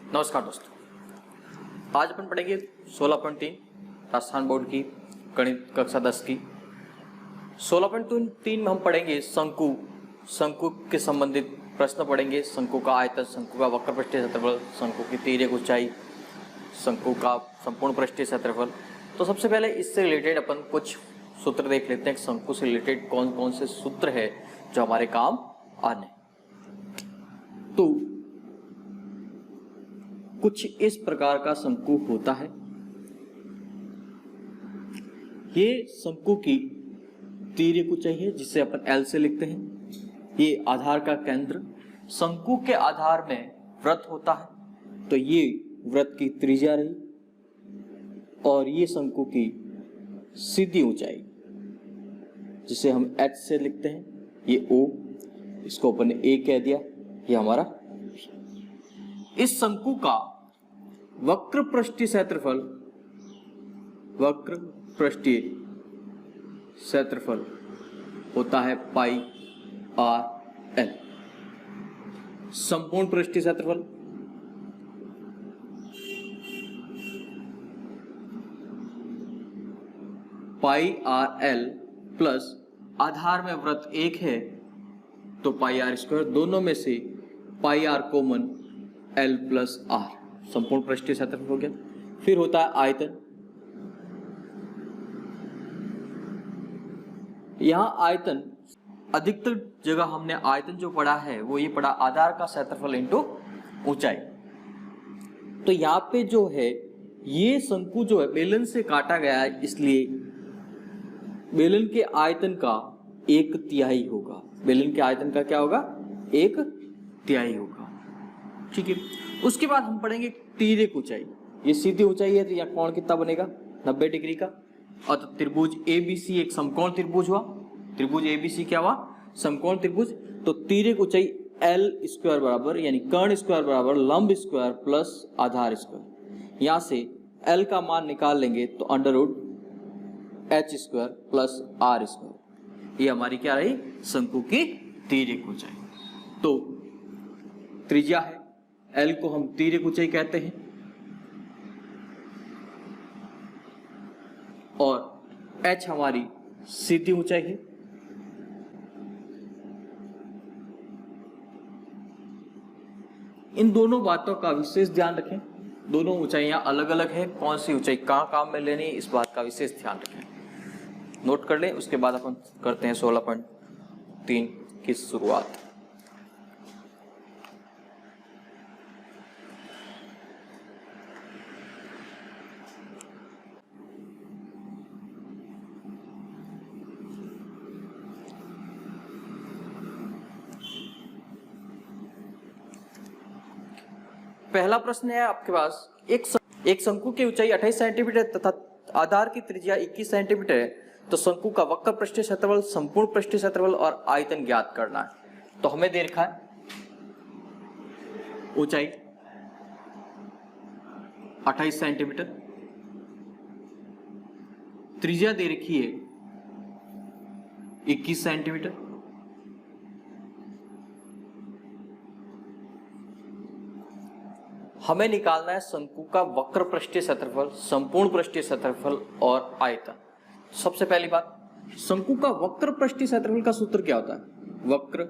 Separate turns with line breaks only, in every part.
नमस्कार दोस्तों, आज अपन पढ़ेंगे 16.3 राजस्थान बोर्ड की गणित कक्षा 10 की 16.3 में हम पढ़ेंगे शंकु के संबंधित प्रश्न पढ़ेंगे। शंकु का आयतन, शंकु का वक्र पृष्ठीय क्षेत्रफल, शंकु की तिर्यक ऊंचाई, शंकु का संपूर्ण पृष्ठीय क्षेत्रफल। तो सबसे पहले इससे रिलेटेड अपन कुछ सूत्र देख लेते हैं। शंकु से रिलेटेड कौन कौन से सूत्र है जो हमारे काम आने। तो कुछ इस प्रकार का शंकु होता है। ये शंकु की तिर्यक ऊंचाई है जिसे अपन L से लिखते हैं। ये आधार का केंद्र, शंकु के आधार में वृत्त होता है तो ये वृत्त की त्रिज्या रही, और ये शंकु की सीधी ऊंचाई जिसे हम H से लिखते हैं, ये O, इसको अपन ने A कह दिया, ये हमारा। इस शंकु का वक्र पृष्ठीय क्षेत्रफल होता है पाई आर एल। संपूर्ण पृष्ठीय क्षेत्रफल पाई आर एल प्लस आधार में वृत्त एक है तो पाई आर स्क्वायर, दोनों में से pi r common l plus r, संपूर्ण पृष्ठीय क्षेत्रफल हो गया। फिर होता है आयतन। यहां आयतन, अधिकतर जगह हमने आयतन जो पढ़ा है वो ये पढ़ा आधार का क्षेत्रफल इंटू ऊंचाई। तो यहाँ पे जो है ये शंकु जो है बेलन से काटा गया है, इसलिए बेलन के आयतन का 1/3 होगा। बेलन के आयतन का क्या होगा? 1/3 होगा। ठीक है। उसके बाद हम पढ़ेंगे तिर्यक ऊंचाई। ये सीधी ऊंचाई है तो यहाँ कोण कितना बनेगा? 90 डिग्री का। और तो त्रिभुज ABC एक समकोण त्रिभुज हुआ। त्रिभुज ABC क्या हुआ? समकोण त्रिभुज। तो तिर्यक ऊंचाई L स्क्वायर बराबर, यानी कर्ण स्क्वायर बराबर लंब स्क्वायर प्लस आधार स्क्वायर। यहाँ से L का मान निकाल लेंगे तो √H square plus R square. ये हमारी क्या रही? शंकु की तिर्यक ऊंचाई। तो त्रिज्या है, L को हम तिर्यक ऊंचाई कहते हैं, और H हमारी सीधी ऊंचाई है। इन दोनों बातों का विशेष ध्यान रखें। दोनों ऊंचाइयां अलग अलग है, कौन सी ऊंचाई कहाँ काम में लेनी, इस बात का विशेष ध्यान रखें, नोट कर लें। उसके बाद अपन करते हैं 16.3 की शुरुआत। पहला प्रश्न है आपके पास, एक शंकु की ऊंचाई 28 सेंटीमीटर तथा आधार की त्रिज्या 21 सेंटीमीटर है, तो शंकु का वक्र पृष्ठीय क्षेत्रफल, संपूर्ण पृष्ठीय क्षेत्रफल और आयतन ज्ञात करना है। तो हमें दे रखा है ऊंचाई 28 सेंटीमीटर, त्रिज्या दे रखी है 21 सेंटीमीटर। हमें निकालना है शंकु का वक्र पृष्ठीय क्षेत्रफल, संपूर्ण पृष्ठीय क्षेत्रफल और आयतन। सबसे पहली बात, शंकु का वक्र पृष्ठीय क्षेत्रफल का सूत्र क्या होता है? वक्र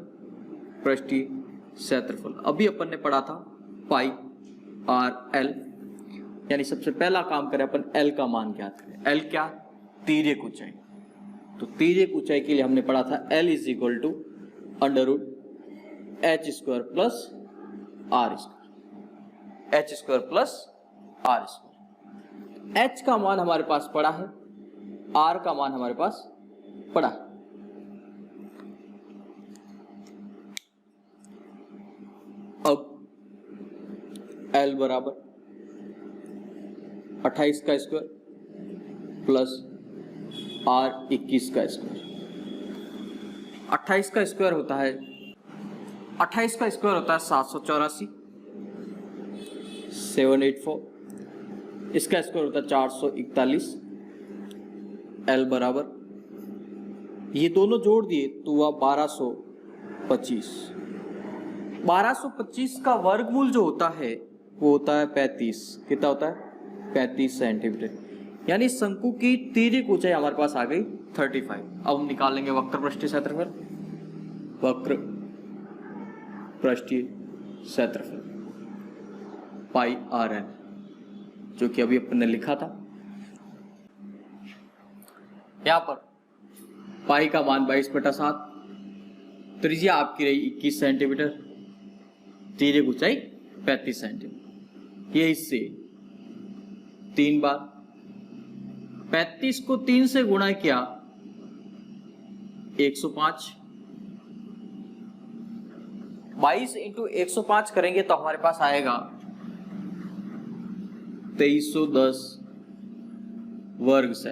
पृष्ठीय क्षेत्रफल अभी अपन ने पढ़ा था पाई आर एल, यानी सबसे पहला काम करें अपन L का मान ज्ञात करें। L क्या? तिर्यक ऊंचाई। तो तिर्यक ऊंचाई के लिए हमने पढ़ा था L = √H square plus R square, H square plus R square. H का मान हमारे पास पड़ा है, R का मान हमारे पास पड़ा है। अब L बराबर 28 का स्क्वायर प्लस R 21 का स्क्वायर। 28 का स्क्वायर होता है 784, 784। इसका स्क्वायर होता है 441। L बराबर, ये दोनों जोड़ दिए तो हुआ 1225। 1225 का वर्गमूल जो होता है वो होता है 35। कितना होता है? 35 सेंटीमीटर। यानी शंकु की तिर्यक ऊंचाई हमारे पास आ गई 35। अब हम निकाल लेंगे वक्र पृष्ठीय क्षेत्रफल। वक्र पृष्ठीय क्षेत्रफल पाई आर एन, जो कि अभी अपन ने लिखा था। यहां पर पाई का मान 22/7, त्रिज्या आपकी रही 21 सेंटीमीटर, तिर्यक ऊंचाई 35 सेंटीमीटर। ये इससे 3 बार 35 को 3 से गुणा किया 105। 22 इंटू 105 करेंगे तो हमारे पास आएगा 2310 वर्ग से।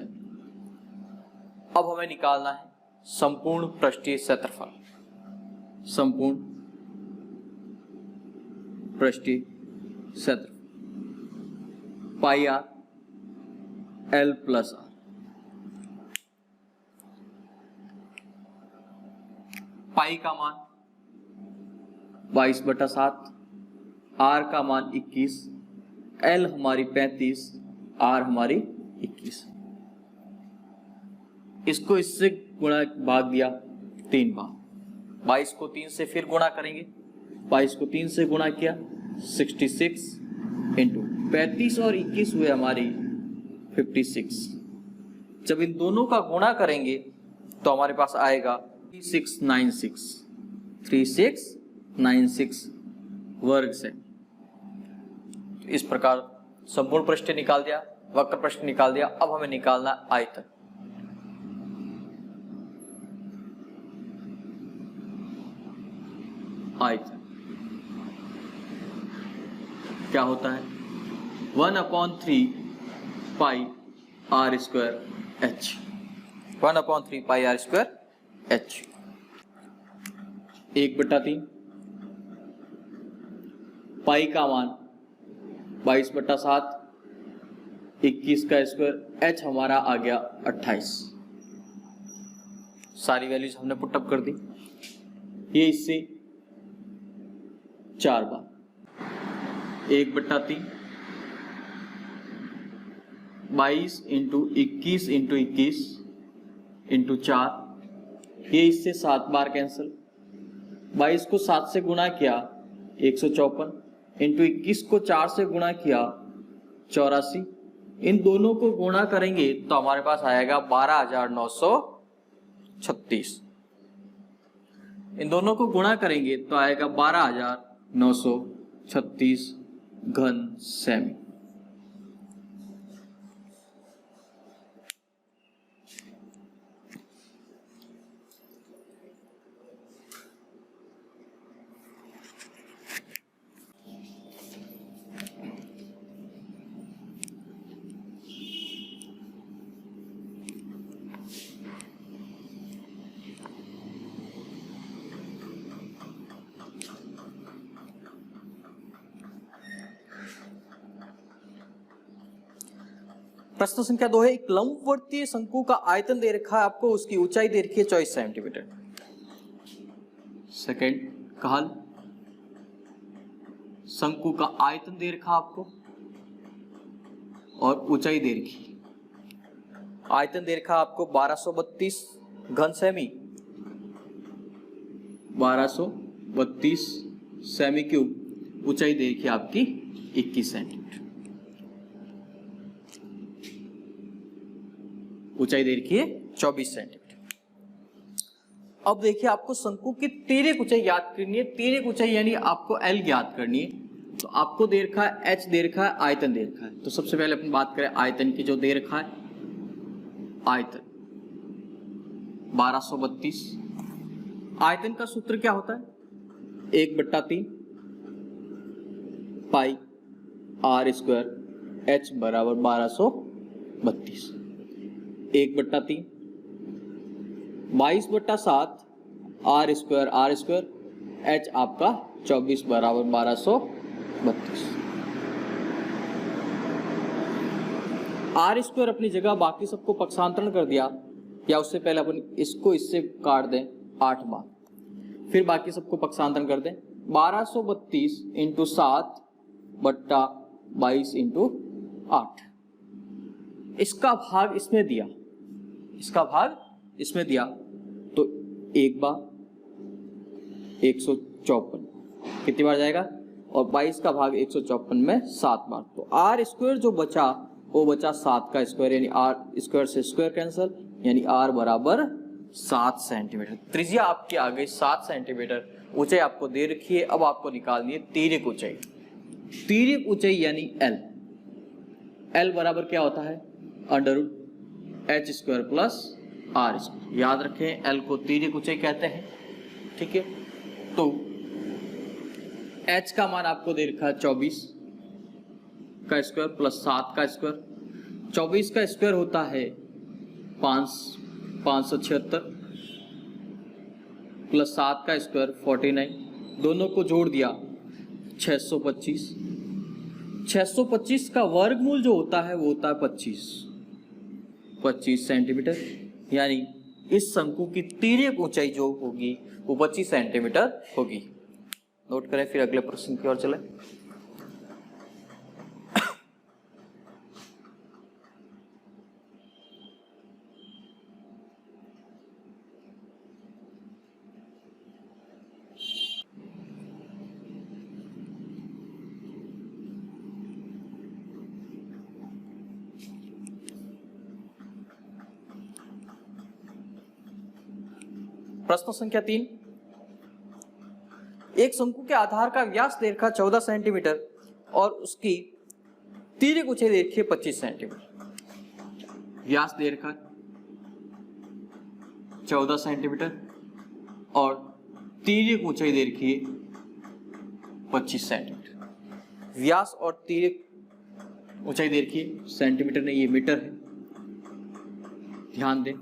अब हमें निकालना है संपूर्ण पृष्ठीय क्षेत्रफल। संपूर्ण पृष्ठीय क्षेत्रफल पाई आर एल प्लस आर। पाई का मान 22/7, आर का मान 21, एल हमारी 35, आर हमारी 21। इसको इससे गुणा भाग दिया 3 बार। 22 को 3 से फिर गुणा करेंगे। 22 को 3 से गुणा किया 66 इंटू 35 और 21 हुए हमारी 56। जब इन दोनों का गुणा करेंगे तो हमारे पास आएगा 3696 वर्ग से। इस प्रकार संपूर्ण पृष्ठ निकाल दिया, वक्र पृष्ठ निकाल दिया। अब हमें निकालना आयतन। आयतन क्या होता है? 1/3 pi are square h. 1/3 pi are square h. 1/3 pi का मान 22/7, 21 का स्क्वायर, एच हमारा आ गया 28। सारी वैल्यूज हमने पुटअप कर दी। ये इससे 4 बार 1/3 22 इंटू 21 इंटू 21 इंटू 4, ये इससे 7 बार कैंसिल। 22 को 7 से गुणा किया 154 इंटू 21 को 4 से गुणा किया 84। इन दोनों को गुणा करेंगे तो हमारे पास आएगा 12,936। इन दोनों को गुणा करेंगे तो आएगा 12,936 घन सेमी। प्रश्न संख्या 2 है, एक लंबवर्तीय शंकु का आयतन दे रखा है आपको, उसकी ऊंचाई दे रखी है 24 सेंटीमीटर। सेकंड का हल, शंकु का आयतन दे रखा आपको और ऊंचाई दे रखी। आयतन दे रखा आपको 1232 घन सेमी, 1232 सेमी क्यूब। ऊंचाई दे रखी आपकी 21 सेंटीमीटर। ऊंचाई दे रखी है 24 सेंटीमीटर। अब देखिए आपको शंकु की तिर्यक ऊंचाई याद करनी है। तिर्यक ऊंचाई यानी आपको एल ज्ञात करनी है। तो आपको दे रखा है एच दे रखा है, आयतन दे रखा है। तो सबसे पहले अपन बात करें आयतन की। जो दे रखा है आयतन 1232। आयतन का सूत्र क्या होता है? 1/3 पाई आर स्क्वायर एच बराबर 1232। 1/3 22/7 आर स्क्वायर एच आपका 24 बराबर 1232। आर स्क्वायर अपनी जगह, बाकी सबको पक्षांतरण कर दिया, या उससे पहले अपन इसको इससे काट दें 8 बार, फिर बाकी सबको पक्षांतरण कर दें। 1232 इंटू 7 बट्टा 22 इंटू 8। इसका भाग इसमें दिया, इसका भाग इसमें दिया तो एक बार 154 कितनी बार जाएगा, और 22 का भाग 154 में 7 बार। तो आर स्क्वायर जो बचा वो बचा 7 का स्क्वायर, यानी आर स्क्वायर से स्क्वायर कैंसल, यानी आर बराबर 7 सेंटीमीटर। त्रिज्या आपकी आ गई 7 सेंटीमीटर। ऊंचाई आपको दे रखी है, अब आपको निकालनी है तिर्यक ऊंचाई। तिर्यक ऊंचाई यानी एल। एल बराबर क्या होता है, √h square plus are square. याद रखें एल को तिर्यक ऊंचाई कहते हैं, ठीक है। तो h का मान आपको दे रखा है 24 का स्क्वायर प्लस 7 का स्क्वायर। 24 का स्क्वायर होता है 576 प्लस 7 का स्क्वायर 49, दोनों को जोड़ दिया 625। 625 का वर्गमूल जो होता है वो होता है 25 सेंटीमीटर, यानी इस शंकु की तिर्यक ऊंचाई जो होगी वो 25 सेंटीमीटर होगी। नोट करें, फिर अगले प्रश्न की ओर चलें। प्रश्न संख्या 3, एक शंकु के आधार का व्यास दे रखा 14 सेंटीमीटर और उसकी तिर्यक ऊंचाई दे रखी है 25 सेंटीमीटर। व्यास दे रखा 14 सेंटीमीटर और तिर्यक ऊंचाई दे रखी है 25 सेंटीमीटर। व्यास और तिर्यक ऊंचाई दे रखी है सेंटीमीटर नहीं, ये मीटर है, ध्यान दें।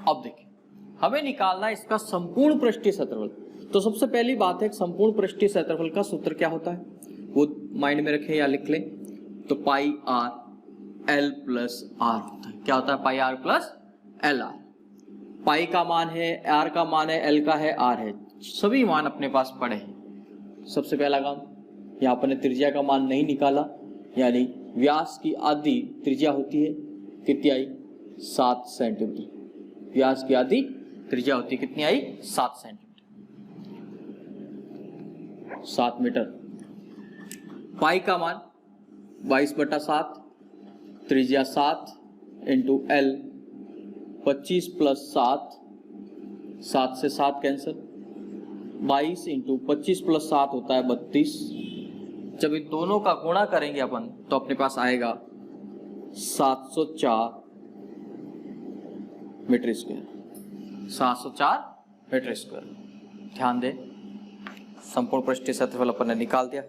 अब देखिए हमें निकालना है इसका संपूर्ण पृष्ठीय क्षेत्रफल। तो सबसे पहली बात है संपूर्ण पृष्ठीय क्षेत्रफल का सूत्र क्या होता है वो माइंड में रखें या लिख लें। तो पाई आर एल प्लस आर होता है। क्या होता है, पाई आर प्लस एल आर। पाई का मान है, आर का मान है, एल का है, आर है, सभी मान अपने पास पड़े हैं। सबसे पहला काम, यहाँ पर त्रिज्या का मान नहीं निकाला, यानी व्यास की आधी त्रिज्या होती है कितनी आई, 7 सेंटीमीटर। व्यास की आधी त्रिज्या होती है कितनी आई, 7 सेंटीमीटर, 7 मीटर। पाई का मान 22/7, त्रिज्या 7 इंटू एल 25 प्लस 7, 7 से 7 कैंसिल, 22 इंटू 25 प्लस 7 होता है 32। जब इन दोनों का गुणा करेंगे अपन तो अपने पास आएगा 704 मीटर स्क्वायर, 704 मीटर स्क्वायर। ध्यान दें संपूर्ण पृष्ठीय क्षेत्रफल अपन ने निकाल दिया।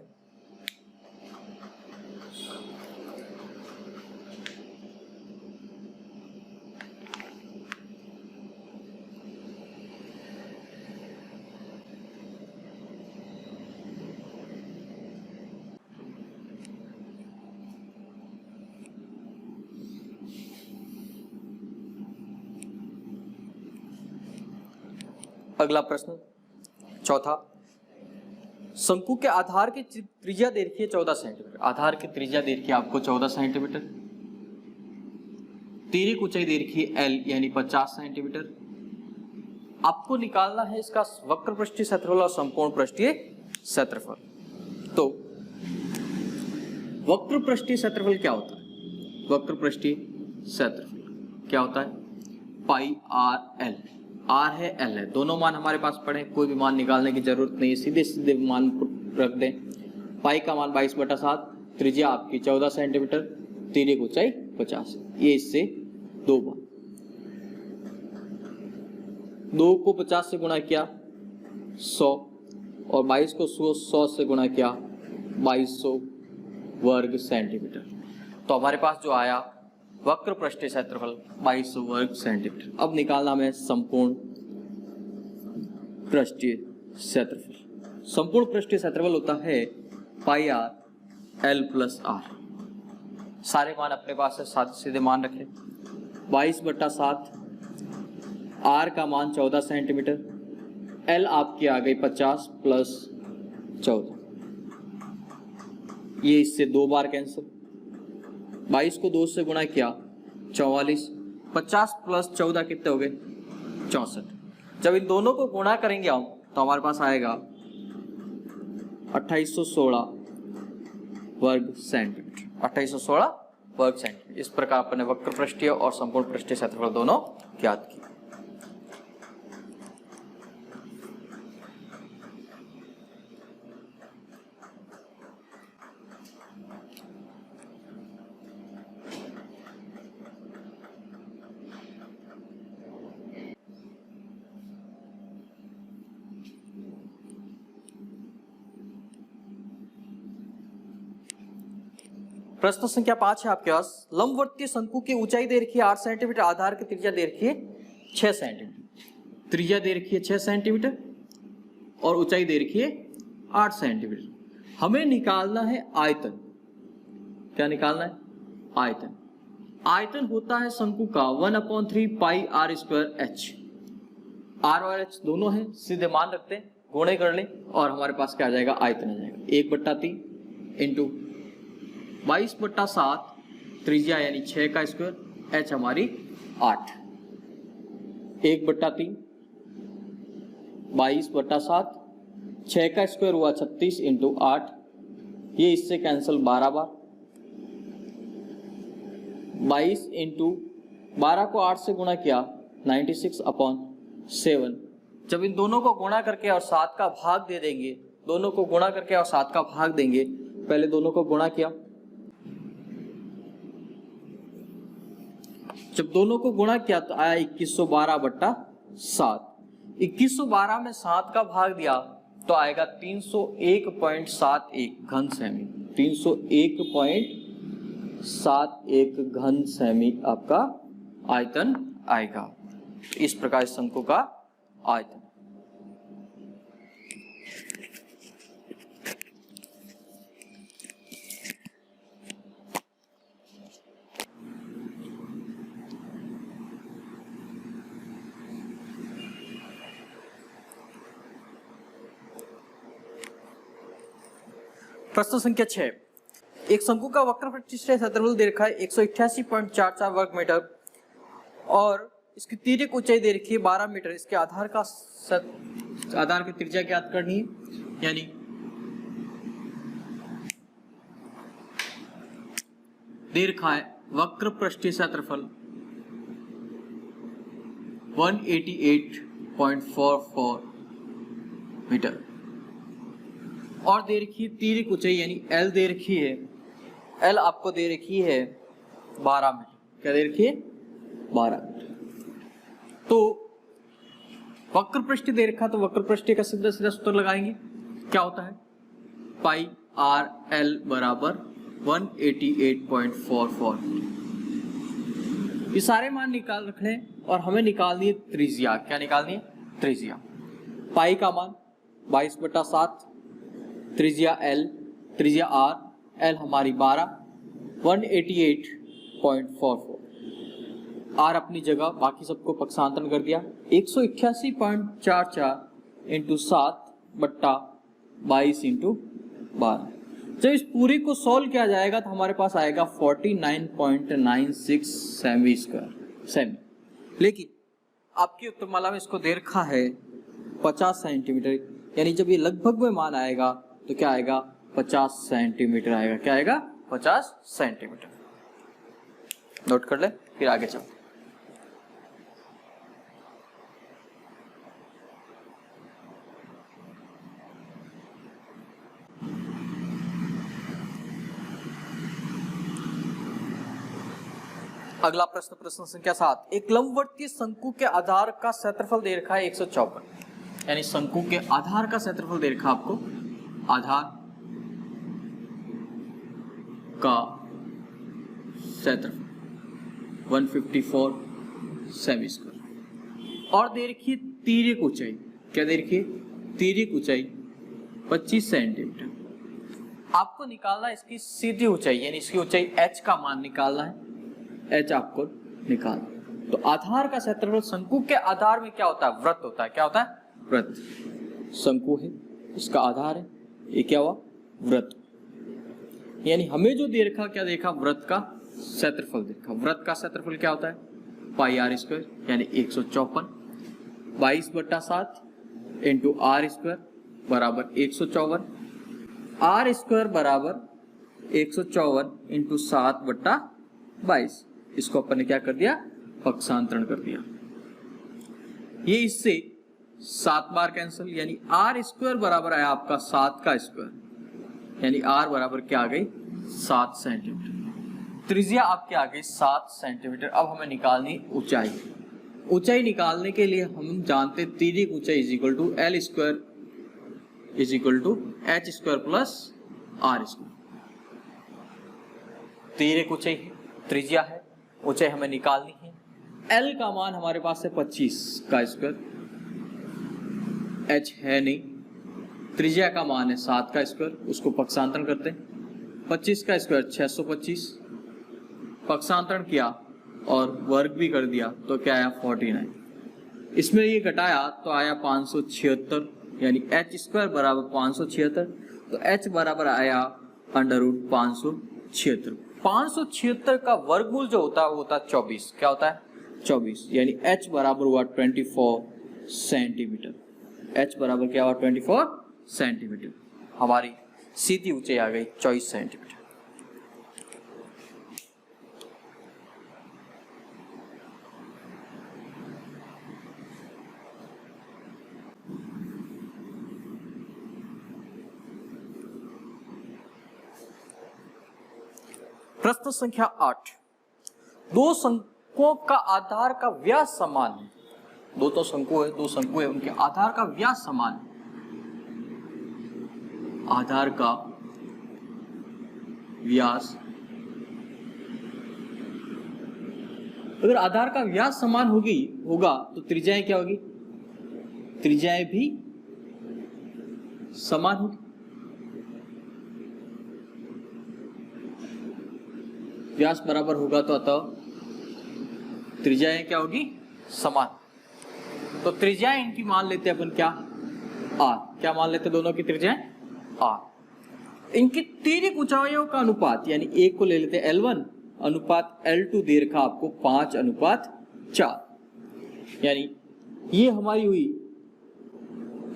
अगला प्रश्न चौथा, शंकु के आधार की त्रिज्या दे रखी है 14 सेंटीमीटर। आधार की त्रिज्या दे रखी है आपको 14 सेंटीमीटर। तिर्यक ऊंचाई दे रखी है एल यानी 50 सेंटीमीटर। आपको निकालना है इसका वक्र पृष्ठीय क्षेत्रफल और संपूर्ण पृष्ठीय क्षेत्रफल। तो वक्र पृष्ठीय क्षेत्रफल क्या होता है, वक्र पृष्ठीय क्षेत्रफल क्या होता है, पाई आर एल। आर है एल है, दोनों मान हमारे पास पड़े, कोई भी मान निकालने की जरूरत नहीं है, सीधे सीधे मान रख दें। पाई का मान 22/7, त्रिज्या आपकी 14 सेंटीमीटर, तिर्यक ऊंचाई 50। ये इससे 2 बार, 2 को 50 से गुणा किया 100 और 22 को 100 से गुणा किया 2200 वर्ग सेंटीमीटर। तो हमारे पास जो आया वक्र पृष्ठीय क्षेत्रफल 2200 वर्ग सेंटीमीटर। अब निकालना है संपूर्ण पृष्ठीय क्षेत्रफल। संपूर्ण पृष्ठीय क्षेत्रफल होता है पाई आर एल प्लस आर। सारे मान अपने पास है, साथ सीधे मान रखें। 22/7, आर का मान 14 सेंटीमीटर, एल आपकी आ गई 50 प्लस 14, ये इससे 2 बार कैंसिल, 22 को 2 से गुणा किया 44, 50 प्लस 14 कितने हो गए 64। जब इन दोनों को गुणा करेंगे हम तो हमारे पास आएगा 2816 वर्ग सेंटीमीटर, 2816 वर्ग सेंटीमीटर। इस प्रकार अपने वक्र पृष्ठीय और संपूर्ण पृष्ठीय क्षेत्रफल दोनों ज्ञात किए। प्रश्न संख्या 5 है आपके पास। लंबवर्तीय शंकु की ऊंचाई दे रखी है 8 सेंटीमीटर, आधार की त्रिज्या दे रखी है 6 सेंटीमीटर। त्रिज्या दे रखी है 6 सेंटीमीटर और ऊंचाई दे रखी है 8 सेंटीमीटर। हमें निकालना है आयतन। क्या निकालना है? आयतन। आयतन होता है शंकु का 1/3 pi are square H. Are और एच दोनों है, सीधे मान रखते हैं, गुणे कर लें और हमारे पास क्या आ जाएगा? आयतन आ जाएगा 1/3 इंटू 22/7 त्रिज्या यानी 6 का स्क्वायर, एच हमारी 8, 1/3 22/7 6 का स्क्वायर हुआ 36 इंटू 8, ये इससे कैंसिल 12 बार, 22 इंटू 12 को 8 से गुणा किया 96/7। जब इन दोनों को गुणा करके और 7 का भाग दे देंगे, दोनों को गुणा करके और 7 का भाग देंगे, पहले दोनों को गुणा किया, जब दोनों को गुणा किया तो आया 2112/7। 2112 में 7 का भाग दिया तो आएगा 301.71 घन सेमी। 301.71 घन सेमी आपका आयतन आएगा। इस प्रकार शंकु का आयतन। प्रश्न संख्या 6। एक शंकु का वक्र पृष्ठीय क्षेत्रफल दे रखा है 188.44 वर्ग मीटर और इसकी तिर्यक ऊंचाई दे रखी है 12 मीटर। इसके आधार की त्रिज्या ज्ञात करनी है, यानी दे रखा है वक्र पृष्ठीय क्षेत्रफल 188.44 मीटर और दे रखी है तिर्यक ऊंचाई यानी L दे रखी है, L आपको दे रखी है 12 मीटर। क्या दे रखी है? 12 मीटर। तो वक्र पृष्ठ दे रखा तो वक्र पृष्ठ का सीधा सीधा सूत्र लगाएंगे। क्या होता है? पाई आर एल बराबर 188.44। ये सारे मान निकाल रखने और हमें निकालनी है त्रिज्या। क्या निकालनी है? त्रिज्या। पाई का मान 22/7, त्रिज्या L, त्रिज्या R, L हमारी 12, 188.44। R अपनी जगह, बाकी सबको पक्षांतरण कर दिया। 188.44 इंटू 7/22 इंटू 12। जब इस पूरी को सॉल्व किया जाएगा तो हमारे पास आएगा 49.96 सेमी। लेकिन आपकी उत्तरमाला में इसको दे रखा है 50 सेंटीमीटर, यानी जब ये लगभग में मान आएगा तो क्या आएगा? 50 सेंटीमीटर आएगा। क्या आएगा? 50 सेंटीमीटर। नोट कर ले, फिर आगे चलो। अगला प्रश्न, प्रश्न संख्या 7। एक लंबवर्तीय शंकु के आधार का क्षेत्रफल दे रखा है 154, यानी शंकु के आधार का क्षेत्रफल दे रखा आपको, आधार का क्षेत्रफल 154 सेमी स्क्वायर और दे रखी है तिर्यक ऊंचाई। क्या दे रखी है? तिर्यक ऊंचाई 25 सेंटीमीटर। आपको निकालना है इसकी सीधी ऊंचाई, यानी इसकी ऊंचाई h का मान निकालना है। h आपको निकालना। तो आधार का क्षेत्रफल, शंकु के आधार में क्या होता है? वृत्त होता है। क्या होता है? वृत्त। शंकु है, इसका आधार है, ये क्या हुआ? वृत्त। यानी हमें जो दे रखा, क्या देखा, वृत्त का क्षेत्रफल देखा। वृत्त का क्षेत्रफल क्या होता है, पाई आर स्क्वायर, यानी 154, 22/7 इंटू आर स्क्वायर बराबर 154, आर स्क्वायर बराबर 154 इंटू 7/22। इसको अपन ने क्या कर दिया, पक्षांतरण कर दिया। ये इससे 7 बार कैंसिल, यानी आर स्क्वायर बराबर आया आपका 7 का स्क्वायर, यानी आर बराबर क्या आ गई, 7 सेंटीमीटर। त्रिज्या आपके आ गई 7 सेंटीमीटर। अब हमें निकालनी ऊंचाई। ऊंचाई निकालने के लिए हम जानते तिर्यक ऊंचाई is equal to l square is equal to h square plus are square. तिर्यक ऊंचाई है, त्रिज्या है, ऊंचाई हमें निकालनी है। एल का मान हमारे पास है 25 का स्क्वायर, एच है नहीं, त्रिज्या का मान है 7 का स्क्वायर, उसको पक्षांतरण करते हैं। 25 का स्क्वायर 625, पक्षांतरण किया और वर्ग भी कर दिया तो क्या आया 49। इसमें ये घटाया तो आया 576, यानी एच स्क्वायर बराबर 576, तो एच बराबर आया √ 576। 576 का वर्गमूल जो होता है वो होता है 24। क्या होता है, 24, यानी h बराबर हुआ 24 सेंटीमीटर। h बराबर क्या हुआ, 24 सेंटीमीटर। हमारी सीधी ऊंचाई आ गई 24 सेंटीमीटर। प्रश्न संख्या 8, दो शंकुओं का आधार का व्यास समान है। दो शंकु है, उनके आधार का व्यास समान है। आधार का व्यास, अगर आधार का व्यास समान होगा तो त्रिज्याएं क्या होगी, त्रिज्याएं भी समान होगी। व्यास बराबर होगा तो अतः त्रिज्याएं क्या होगी, समान। तो त्रिज्याएं इनकी मान लेते हैं अपन क्या, आर। क्या मान लेते हैं दोनों की त्रिज्याएं, आर। इनकी तिर्यक ऊंचाइयों का अनुपात, यानी एक को ले लेते हैं L1 अनुपात L2 दे रखा आपको 5:4, यानी ये हमारी हुई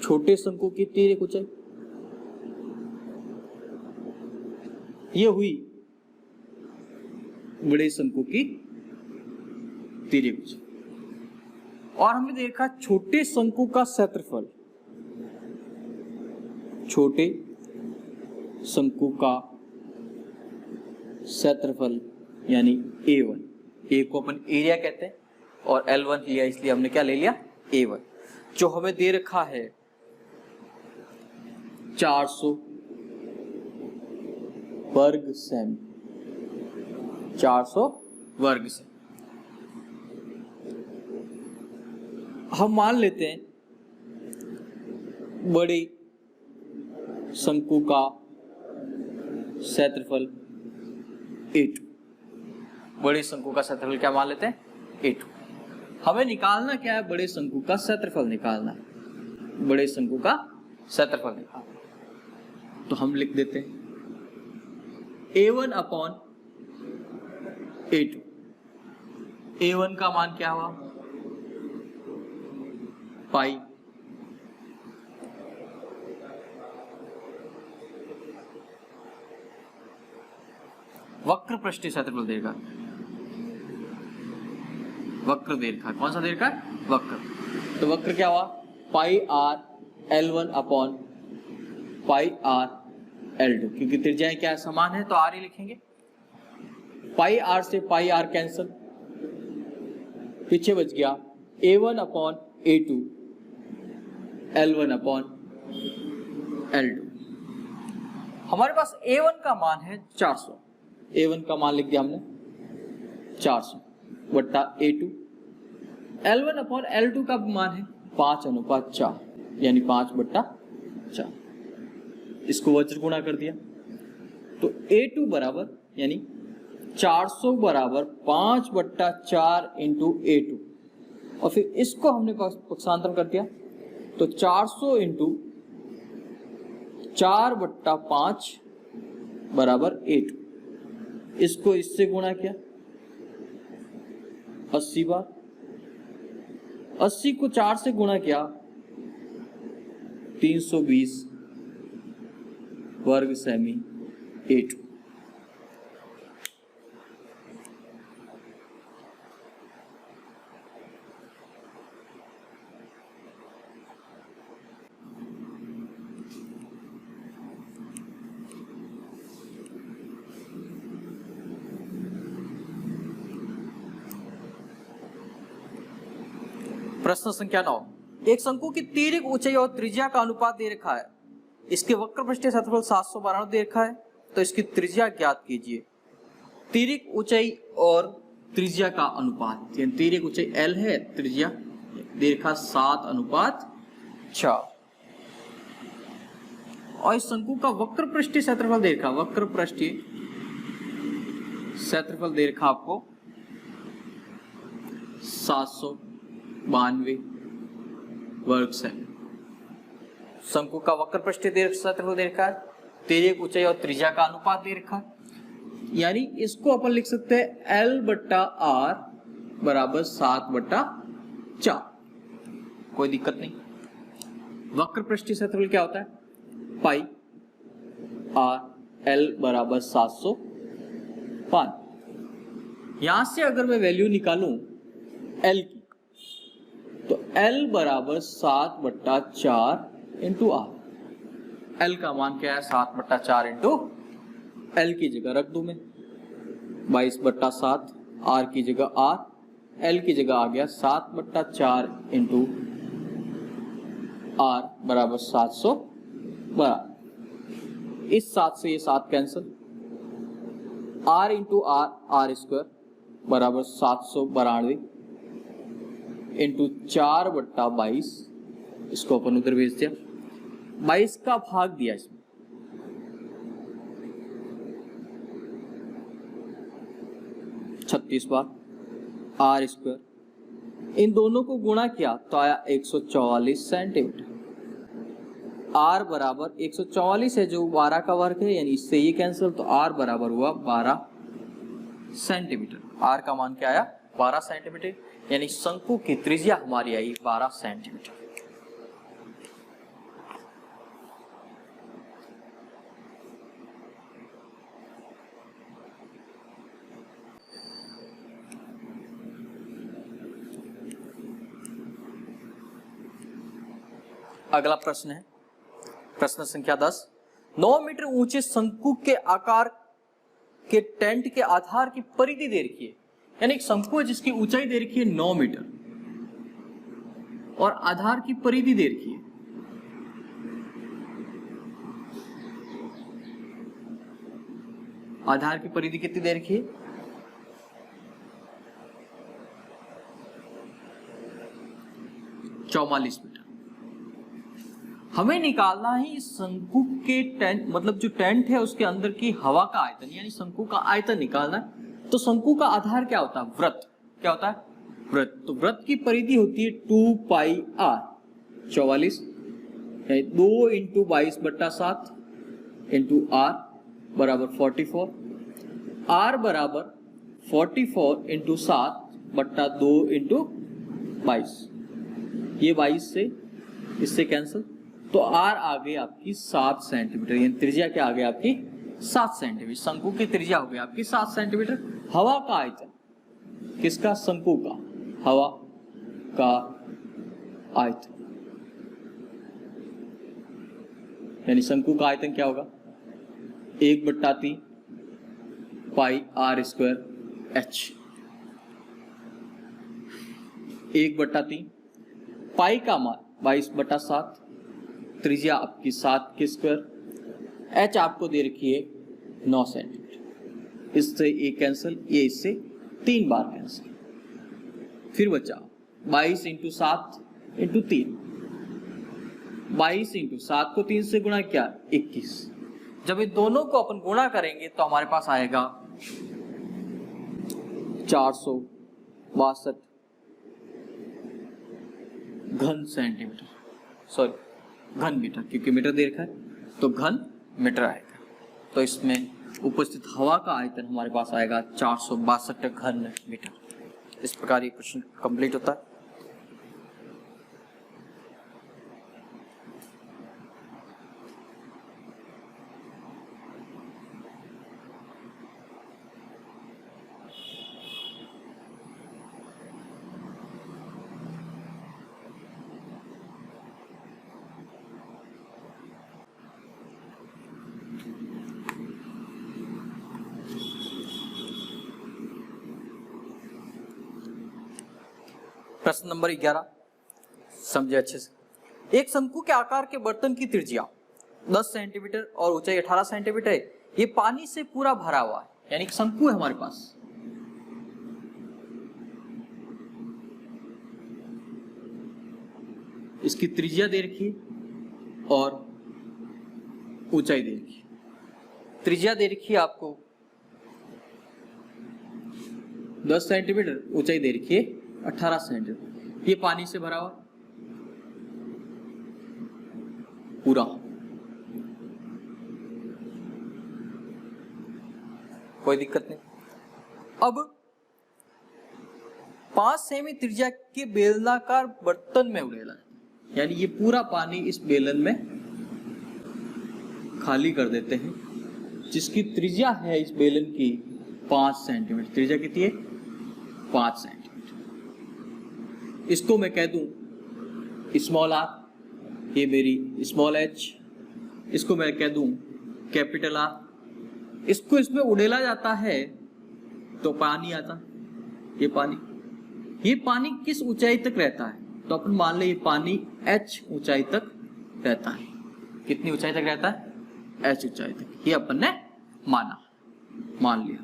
छोटे शंकु की तिर्यक ऊंचाई, ये हुई बड़े शंकु की तिर्यक ऊंचाई। और हमने देखा छोटे शंकु का क्षेत्रफल, छोटे शंकु का क्षेत्रफल यानी A1, A को अपन एरिया कहते हैं और L1 लिया इसलिए हमने क्या ले लिया, A1, जो हमें दे रखा है 400 वर्ग सेमी, 400 वर्ग से। हम मान लेते हैं बड़े शंकु का क्षेत्रफल A2, बड़े शंकु का क्षेत्रफल क्या मान लेते हैं, A2। हमें निकालना क्या है, बड़े शंकु का क्षेत्रफल निकालना है, बड़े शंकु का क्षेत्रफल निकालना। तो हम लिख देते हैं A1/A2। A1 का मान क्या हुआ, पाई, वक्र पृष्ठीय क्षेत्रफल देगा, वक्र दे रखा, कौन सा दे रखा, वक्र। तो वक्र क्या हुआ, πr/L1/πr/L2, क्योंकि त्रिज्याएं क्या समान है तो r ही लिखेंगे। πr से πr कैंसिल, पीछे बच गया A1/A2 L1/L2। हमारे पास A1 का मान है 400, A1 का मान लिख दिया हमने 400/A2। L1/L2 का मान है 5:4, यानी 5/4। इसको वज्र गुणा कर दिया तो A2 बराबर, यानी 400 बराबर 5/4 इंटू A2, और फिर इसको हमने पक्षांतरण कर दिया तो 400 इंटू 4/5 बराबर A2। इसको इससे गुणा किया 80 बार, 80 को 4 से गुणा किया 320 वर्ग सेमी A2। प्रश्न संख्या 9, एक शंकु की तिर्यक ऊंचाई और त्रिज्या का अनुपात दे रखा है। इसके वक्र पृष्ठीय क्षेत्रफल 792 दे रखा है, तो इसकी त्रिज्या ज्ञात कीजिए। तिर्यक ऊंचाई और त्रिज्या का अनुपात, यानी तिर्यक ऊंचाई L है, त्रिज्या दे रखा 7:4। और इस शंकु का वक्र पृष्ठीय क्षेत्रफल दे रखा, वक्र पृष्ठीय क्षेत्रफल दे रखा आपको 792 वर्ग सेमी। शंकु का वक्र पृष्ठीय क्षेत्रफल दे रखा है, तिर्यक ऊंचाई और त्रिज्या का अनुपात दे रखा है, यानी इसको अपन लिख सकते हैं L/R बराबर 7/4। कोई दिक्कत नहीं। वक्र पृष्ठीय क्षेत्रफल क्या होता है? पाई R, L बराबर 705। यहां से अगर मैं वैल्यू निकालूं L की, तो L बराबर 7/4 इंटू R। L का मान क्या है? 7/4 इंटू L की जगह रख दूं मैं 22/7, R की जगह R, L की जगह आ गया 7/4 इंटू R बराबर 712। इस 7 से ये 7 cancel, R into R, R square बराबर 792 इंटू 4/22। इसको अपन उधर भेज दिया, 22 का भाग दिया इसमें, 36 बार R स्क्वायर। इन दोनों को गुणा किया तो आया 144 सेंटीमीटर। R बराबर 144 है जो 12 का वर्ग है, यानी इससे ये कैंसिल, तो R बराबर हुआ 12 सेंटीमीटर। R का मान क्या आया? 12 सेंटीमीटर, यानी शंकु की त्रिज्या हमारी आई 12 सेंटीमीटर। अगला प्रश्न है प्रश्न संख्या 10। 9 मीटर ऊंचे शंकु के आकार के टेंट के आधार की परिधि दे रखी है, यानी एक शंकु है जिसकी ऊंचाई दे रखी है 9 मीटर और आधार की परिधि दे रखी है। आधार की परिधि कितनी दे रखी है? 44 मीटर। हमें निकालना है इस शंकु के टेंट, मतलब जो टेंट है उसके अंदर की हवा का आयतन, यानी शंकु का आयतन निकालना है। तो शंकु का आधार क्या होता है? वृत्त। क्या होता है? वृत्त। तो वृत्त की परिधि होती है 2 पाई R, 44 यानी 2 इंटू 22/7 इंटू R बराबर 44। R बराबर 44 इंटू 7/2 इंटू 22। ये 22 से इससे कैंसिल, तो R आ गई आपकी 7 सेंटीमीटर, यानी त्रिज्या क्या आ गई आपकी? 7 सेंटीमीटर। शंकु की त्रिज्या हो गई आपकी 7 सेंटीमीटर। हवा का आयतन किसका? शंकु का। हवा का आयतन, यानी शंकु का आयतन क्या होगा? 1/3 पाई R स्क्वायर H। 1/3 पाई का मान 22/7, त्रिज्या आपकी 7 के स्क्वायर, H आपको दे रखी है 9 सेंटीमीटर। इससे ये कैंसिल, ये इससे 3 बार कैंसिल। फिर बचा 22 इंटू 7 इंटू 3। 22 इंटू 7 को 3 से गुणा किया 21। जब इन दोनों को अपन गुणा करेंगे तो हमारे पास आएगा 462 घन सेंटीमीटर, सॉरी घन मीटर, क्योंकि मीटर दे रखा है तो घन मीटर आएगा। तो इसमें उपस्थित हवा का आयतन हमारे पास आएगा 462 घन मीटर। इस प्रकार ये क्वेश्चन कंप्लीट होता है। प्रश्न नंबर 11 समझे अच्छे से। एक शंकु के आकार के बर्तन की त्रिज्या 10 सेंटीमीटर और ऊंचाई 18 सेंटीमीटर है। ये पानी से पूरा भरा हुआ है, यानी कि शंकु है हमारे पास। इसकी त्रिज्या दे रखी है और ऊंचाई दे रखी है। त्रिज्या दे रखी है आपको 10 सेंटीमीटर, ऊंचाई दे रखी है 18 सेंटीमीटर। ये पानी से भरा हुआ पूरा, कोई दिक्कत नहीं। अब 5 सेमी त्रिज्या के बेलनाकार बर्तन में उड़ेला, यानी ये पूरा पानी इस बेलन में खाली कर देते हैं, जिसकी त्रिज्या है इस बेलन की 5 सेंटीमीटर। त्रिज्या कितनी है? 5 सेंटीमीटर। इसको मैं कह दूं स्मॉल आर, ये मेरी स्मॉल एच, इसको मैं कह दूं कैपिटल आर। इसको इसमें उड़ेला जाता है तो पानी आता, ये पानी किस ऊंचाई तक रहता है? तो अपन मान ले ये पानी एच ऊंचाई तक रहता है। कितनी ऊंचाई तक रहता है? एच ऊंचाई तक। ये अपन ने मान लिया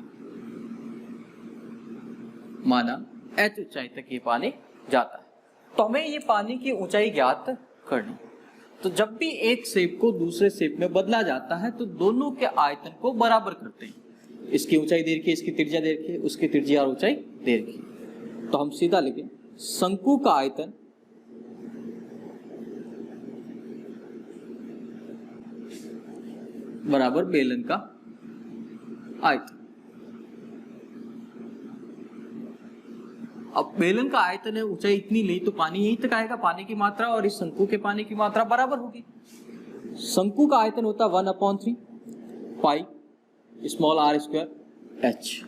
एच ऊंचाई तक ये पानी जाता है। तो हमें ये पानी की ऊंचाई ज्ञात करनी। तो जब भी एक शेप को दूसरे शेप में बदला जाता है तो दोनों के आयतन को बराबर करते हैं। इसकी ऊंचाई दे रखी है, इसकी त्रिज्या दे रखी है, उसकी त्रिज्या और ऊंचाई दे रखी है। तो हम सीधा लिखें शंकु का आयतन बराबर बेलन का आयतन। अब बेलन का आयतन है, ऊंचाई इतनी ली तो पानी यहीं तक आएगा। पानी की मात्रा और इस शंकु के पानी की मात्रा बराबर होगी। शंकु का आयतन होता है 1/3 pi small r square h.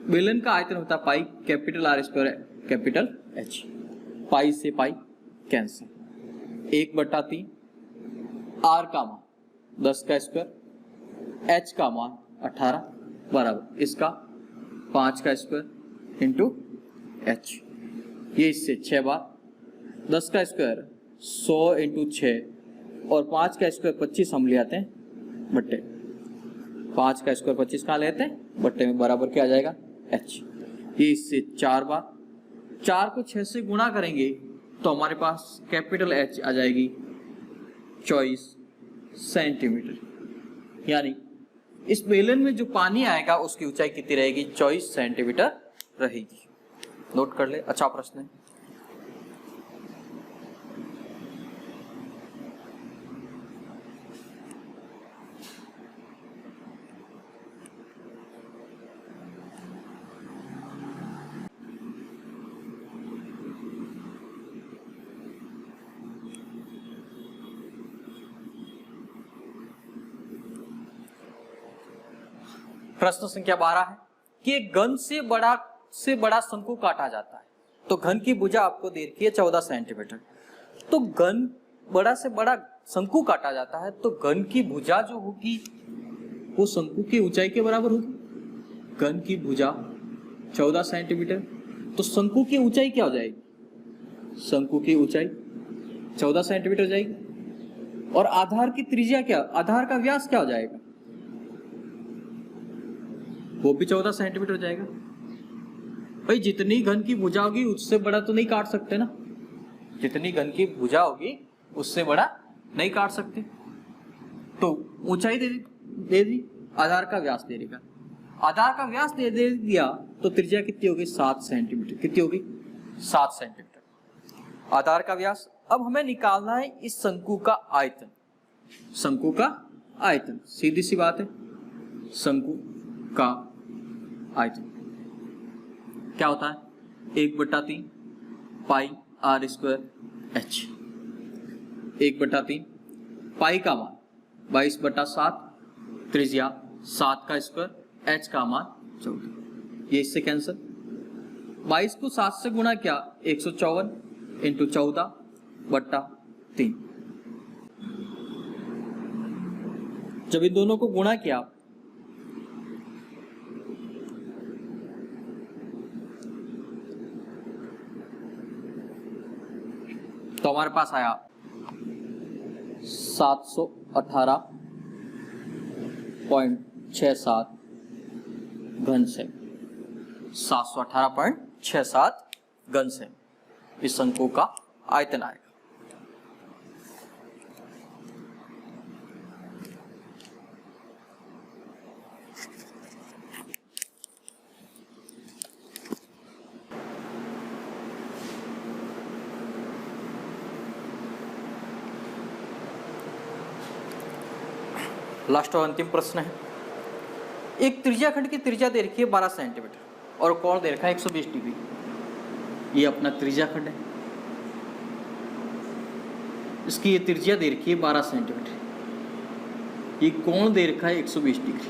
बेलन का आयतन होता है pi capital r square capital h. Pi से पाई कैंसिल, 1/3 आर का मान 10 का स्क्वायर, एच का मान 18 बराबर इसका 5 का स्क्वायर इंटू एच। ये इससे 6 बार 10 का स्क्वायर 100 इंटू 6 और 5 का स्क्वायर 25 हम ले आते हैं बट्टे। 5 का स्क्वायर 25 कहाँ लेते हैं? बट्टे में बराबर क्या आ जाएगा? एच। ये इससे 4 बार 4 को 6 से गुणा करेंगे तो हमारे पास कैपिटल एच आ जाएगी 24 सेंटीमीटर। यानी इस बेलन में जो पानी आएगा उसकी ऊंचाई कितनी रहेगी? 24 सेंटीमीटर रहेगी। नोट कर ले, अच्छा प्रश्न है। प्रश्न संख्या 12 है कि एक घन से बड़ा शंकु काटा जाता है तो घन की भुजा आपको दे रखी है 14 सेंटीमीटर। तो घन बड़ा से बड़ा शंकु काटा जाता है तो घन की भुजा जो होगी वो शंकु की ऊंचाई के बराबर होगी। घन की भुजा 14 सेंटीमीटर, तो शंकु की ऊंचाई क्या हो जाएगी? शंकु की ऊंचाई 14 सेंटीमीटर जाएगी। और आधार की त्रिज्या क्या, आधार का व्यास क्या हो जाएगा? वो भी 14 सेंटीमीटर जाएगा। भाई जितनी घन की भुजा होगी उससे बड़ा तो नहीं काट सकते ना, जितनी घन की भुजा होगी उससे बड़ा नहीं काट सकते। तो ऊंचाई दे दी, आधार का व्यास दे देगा। आधार का व्यास दे दिया तो त्रिज्या कितनी होगी? 7 सेंटीमीटर। कितनी होगी? 7 सेंटीमीटर आधार का व्यास। अब हमें निकालना है इस शंकु का आयतन। शंकु का आयतन, सीधी सी बात है, शंकु का आयतन क्या होता है? 1/3 pi are square h. 1/3 pi का मान 22/7, त्रिज्या 7 का स्क्वायर, एच का मान 14। ये इससे कैंसिल। 22 को 7 से गुणा किया 154 इंटू 14/3। जब इन दोनों को गुणा किया तो हमारे पास आया 718.67 घन सेम। 718.67 घन सेम इस शंकु का आयतन आएगा। लास्ट और अंतिम प्रश्न है। एक त्रिज्याखंड की त्रिज्या दे रखी है 12 सेंटीमीटर और कोण दे रखा है 120 डिग्री। ये अपना त्रिज्याखंड है, इसकी ये त्रिज्या दे रखी है 12 सेंटीमीटर, ये कोण दे रखा है 120 डिग्री।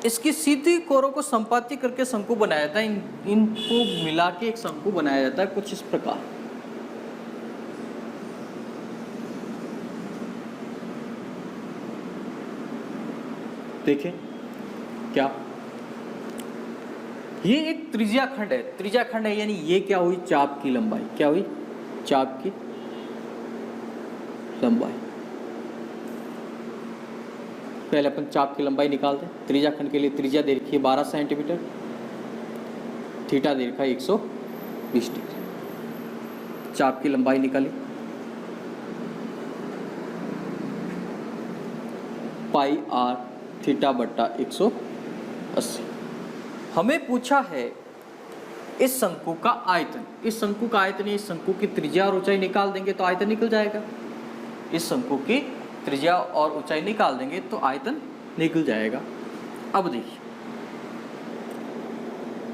इसकी सीधी कोरों को संपाती करके शंकु बनाया जाता है। इनको मिला के एक शंकु बनाया जाता है कुछ इस प्रकार। देखें क्या, ये एक त्रिज्याखंड है। त्रिज्याखंड है यानी ये क्या हुई? चाप की लंबाई। क्या हुई? चाप की लंबाई। पहले अपन चाप की लंबाई निकालते हैं। त्रिज्याखंड के लिए त्रिज्या दे रखी है 12 सेंटीमीटर, थीटा दे रखा है 120 डिग्री। चाप की लंबाई निकाली, पाई आर θ/180। हमें पूछा है इस शंकु का आयतन। इस शंकु का आयतन, इस शंकु की त्रिज्या और ऊंचाई निकाल देंगे तो आयतन निकल जाएगा। इस शंकु की त्रिज्या और ऊंचाई निकाल देंगे तो आयतन निकल जाएगा। अब देखिए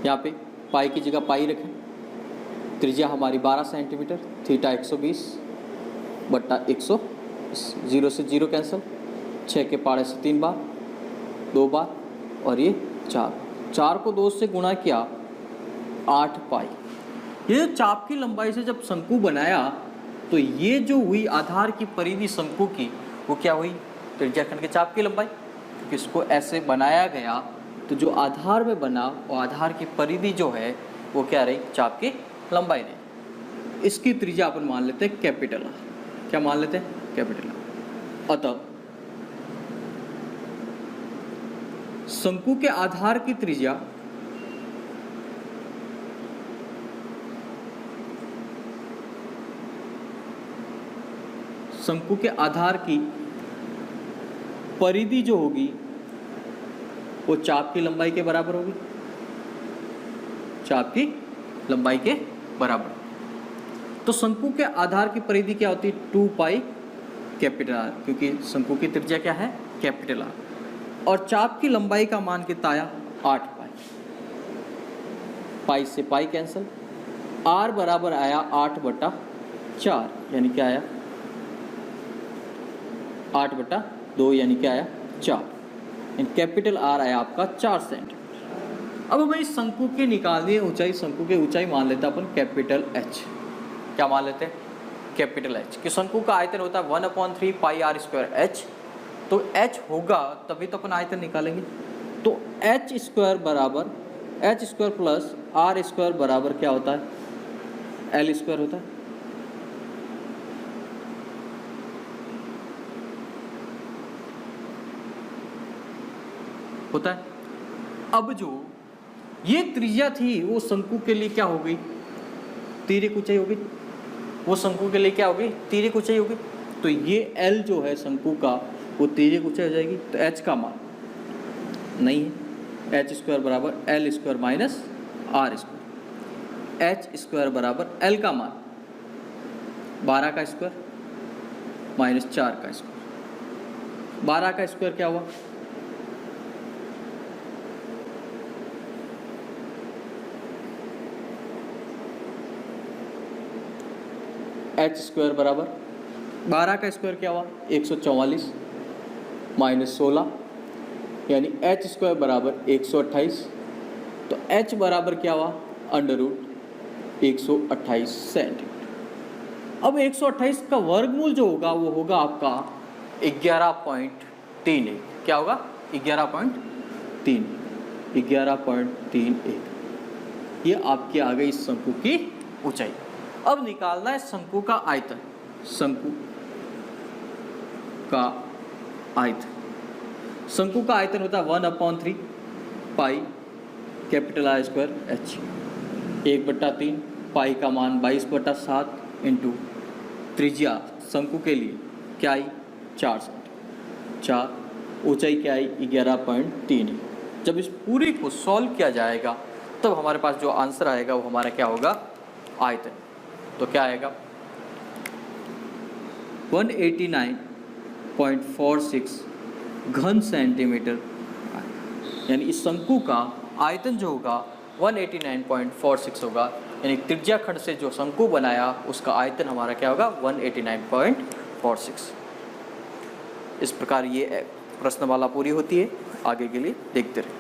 यहाँ पे पाई की जगह पाई रखें, त्रिज्या हमारी 12 सेंटीमीटर, थीटा 120/100, 0 से 0 कैंसिल, 6 के पाड़े से 3 बार, 2 बार और ये 4 को 2 से गुणा किया 8 पाई। ये चाप की लंबाई से जब शंकु बनाया तो ये जो हुई आधार की परिधि शंकु की, वो क्या हुई? त्रिज्याखंड के चाप की लंबाई। क्योंकि इसको ऐसे बनाया गया तो जो आधार में बना वो आधार की परिधि जो है वो क्या रही? चाप की लंबाई रही। इसकी त्रिज्या अपन मान लेते हैं कैपिटल आर। क्या मान लेते हैं? Capital R. अतः शंकु के आधार की त्रिज्या शंकु के आधार की परिधि जो होगी वो चाप की लंबाई के बराबर होगी। चाप की लंबाई के बराबर। तो शंकु के आधार की परिधि क्या होती है? 2 पाई कैपिटल आर, क्योंकि शंकु की त्रिज्या क्या है? Capital R. और चाप की लंबाई का मान कितना आया? 8 पाई। पाई से पाई कैंसिल, आर बराबर आया 8/4, यानी क्या आया? 8/2 यानी क्या आया? 4। कैपिटल आर आया आपका 4 सेंटीमीटर। अब हमें इस शंकु की निकालनी है ऊंचाई। शंकु की ऊंचाई मान लेते हैं अपन कैपिटल एच। क्या मान लेते हैं? Capital H. कि शंकु का आयतन होता है 1/3 पाई आर स्क्वायर एच। तो एच होगा तभी तो अपन आयतन निकालेंगे। तो H square plus are square बराबर क्या होता है? एल स्क्वायर होता है। होता है। अब जो ये त्रिज्या थी वो शंकु के लिए क्या हो गई? तिर्यक ऊंचाई होगी। वो शंकु के लिए क्या होगी? तिर्यक ऊंचाई होगी। तो ये एल जो है शंकु का वो तिर्यक ऊंचाई हो जाएगी। तो एच का मान नहीं है, एच स्क्वायर बराबर L square minus R square. H square बराबर एल का मान 12 का स्क्वायर माइनस 4 का स्क्वायर। 12 का स्क्वायर क्या हुआ? एच स्क्वायर बराबर 12 का स्क्वायर क्या हुआ? 144 माइनस 16 यानी एच स्क्वायर बराबर 128। तो एच बराबर क्या हुआ? Under root 128 centimetre. अब 128 का वर्गमूल जो होगा वो होगा आपका 11.31। क्या होगा? 11.31। ये आपकी आ गई शंकु की ऊंचाई। अब निकालना है शंकु का आयतन। शंकु का आयतन, शंकु का आयतन होता है 1/3 पाई capital r square h. 1/3 pi का मान 22/7 इंटू त्रिज्या शंकु के लिए क्या आई? 4 सेंटीमीटर। 4 ऊंचाई क्या आई? 11.3। जब इस पूरी को सॉल्व किया जाएगा तब हमारे पास जो आंसर आएगा वो हमारा क्या होगा? आयतन। तो क्या आएगा? 189.46 घन सेंटीमीटर। यानी इस शंकु का आयतन जो होगा 189.46 होगा। यानी त्रिज्या खंड से जो शंकु बनाया उसका आयतन हमारा क्या होगा? 189.46। इस प्रकार ये प्रश्नमाला पूरी होती है। आगे के लिए देखते रहे।